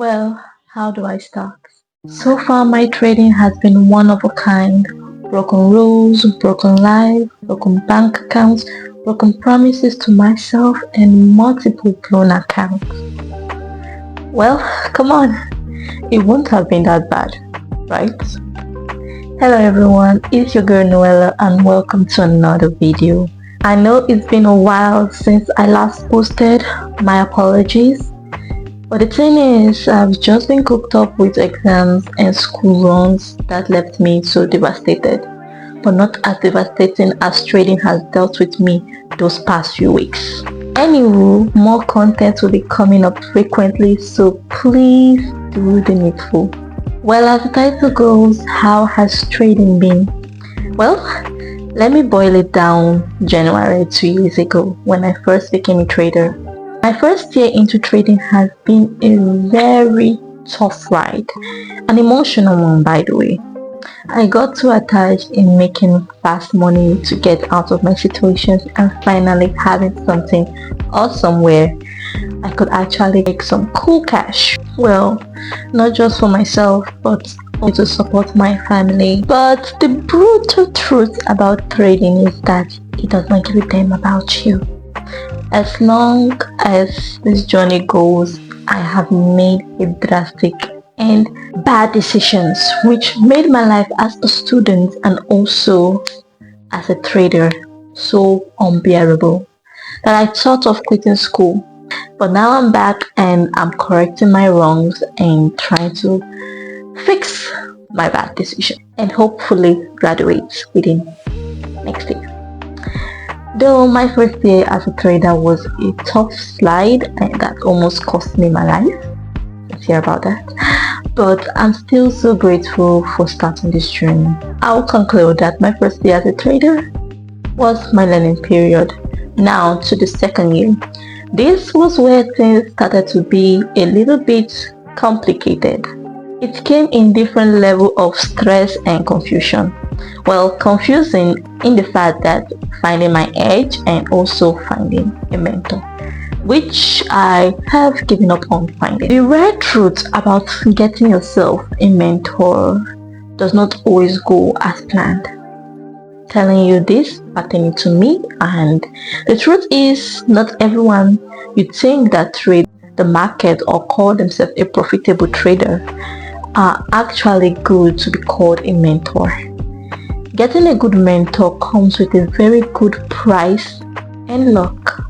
Well, how do I start? So far, my trading has been one of a kind. Broken rules, broken life, broken bank accounts, broken promises to myself, and multiple blown accounts. Well, come on, it won't have been that bad, right? Hello everyone, it's your girl Noella and welcome to another video. I know it's been a while since I last posted, my apologies. But the thing is, I've just been cooked up with exams and school runs that left me so devastated. But not as devastating as trading has dealt with me those past few weeks. Anywho, more content will be coming up frequently, so please do the needful. Well, as the title goes, how has trading been? Well, let me boil it down. January 2 years ago, when I first became a trader. My first year into trading has been a very tough ride, an emotional one by the way. I got too attached in making fast money to get out of my situations and finally having something or somewhere I could actually make some cool cash. Well, not just for myself but also to support my family. But the brutal truth about trading is that it does not give a damn about you. As long as this journey goes, I have made a drastic and bad decisions which made my life as a student and also as a trader so unbearable that I thought of quitting school. But now I'm back and I'm correcting my wrongs and trying to fix my bad decision and hopefully graduate within next year. Though my first year as a trader was a tough slide and that almost cost me my life. Let's hear about that. But I'm still so grateful for starting this journey. I'll conclude that my first year as a trader was my learning period. Now to the second year. This was where things started to be a little bit complicated. It came in different level of stress and confusion. Well, confusing in the fact that finding my edge and also finding a mentor, which I have given up on finding. The rare truth about getting yourself a mentor does not always go as planned. Telling you this pertaining to me, and the truth is not everyone you think that trade the market or call themselves a profitable trader are actually good to be called a mentor. Getting a good mentor comes with a very good price and luck.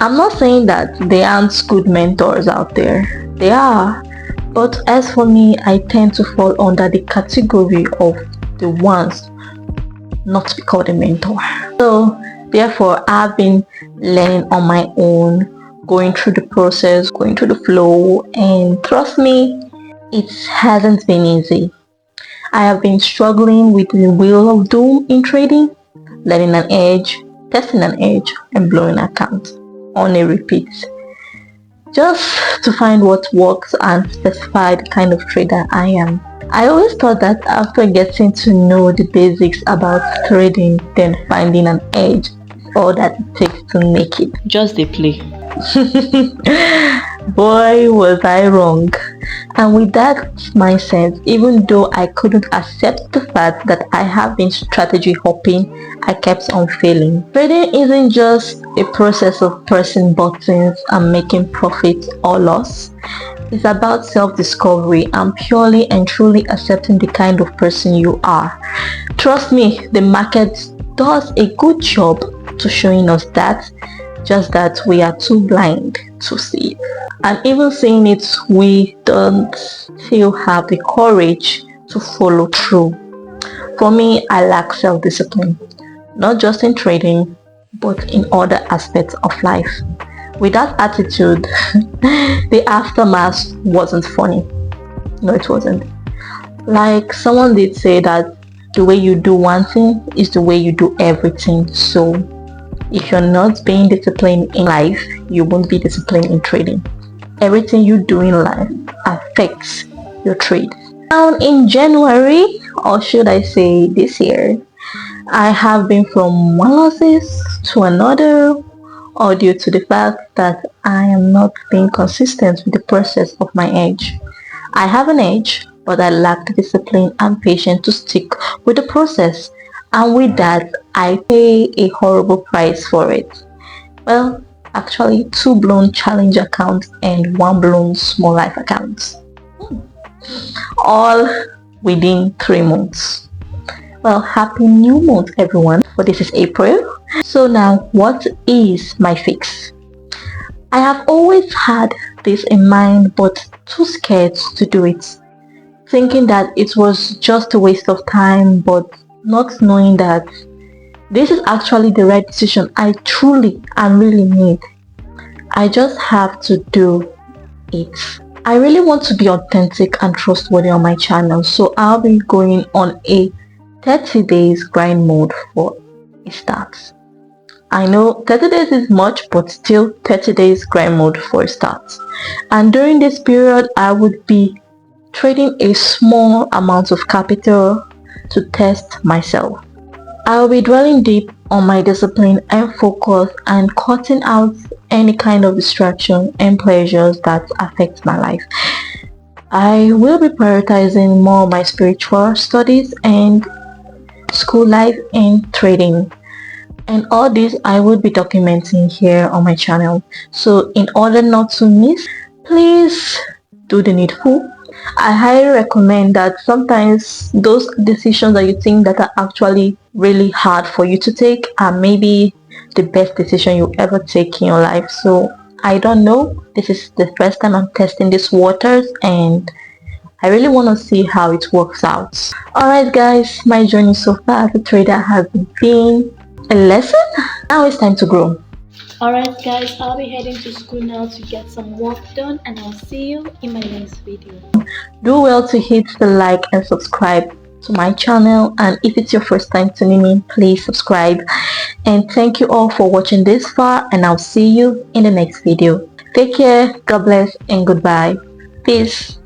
I'm not saying that there aren't good mentors out there. They are. But as for me, I tend to fall under the category of the ones not to be called a mentor. So therefore, I've been learning on my own, going through the process, going through the flow, and trust me, it hasn't been easy. I have been struggling with the wheel of doom in trading, learning an edge, testing an edge, and blowing accounts on a repeat. Just to find what works and specify the kind of trader I am. I always thought that after getting to know the basics about trading, then finding an edge is all that it takes to make it. Just the play. Boy, was I wrong. And with that mindset, even though I couldn't accept the fact that I have been strategy hopping, I kept on failing. Trading isn't just a process of pressing buttons and making profit or loss. It's about self-discovery and purely and truly accepting the kind of person you are. Trust me, the market does a good job to showing us that, just that we are too blind to see it. And even seeing it, we don't still have the courage to follow through. For me, I lack self-discipline, not just in trading, but in other aspects of life. With that attitude, the aftermath wasn't funny. No, it wasn't. Like someone did say that the way you do one thing is the way you do everything. So if you're not being disciplined in life, you won't be disciplined in trading. Everything you do in life affects your trade. Now in January, or should I say this year, I have been from one losses to another, or due to the fact that I am not being consistent with the process of my age. I have an age, but I lack the discipline and patience to stick with the process, and with that, I pay a horrible price for it. Well, actually, two blown challenge accounts and one blown small life account, all within 3 months. Well, happy new month, everyone, for this is April. So now, what is my fix? I have always had this in mind, but too scared to do it, thinking that it was just a waste of time, but not knowing that this is actually the right decision I truly and really need. I just have to do it. I really want to be authentic and trustworthy on my channel, so I'll be going on a 30 days grind mode for a start. I know 30 days is much, but still 30 days grind mode for a start. And during this period, I would be trading a small amount of capital to test myself. I will be dwelling deep on my discipline and focus and cutting out any kind of distraction and pleasures that affect my life. I will be prioritizing more my spiritual studies and school life and trading. And all this I will be documenting here on my channel. So in order not to miss, please do the needful. I highly recommend that sometimes those decisions that you think that are actually really hard for you to take are maybe the best decision you ever take in your life. So I don't know, this is the first time I'm testing these waters and I really want to see how it works out. Alright guys, my journey so far as a trader has been a lesson. Now it's time to grow. Alright guys, I'll be heading to school now to get some work done, and I'll see you in my next video. Do well to hit the like and subscribe to my channel, and if it's your first time tuning in, please subscribe. And thank you all for watching this far, and I'll see you in the next video. Take care, God bless, and goodbye. Peace.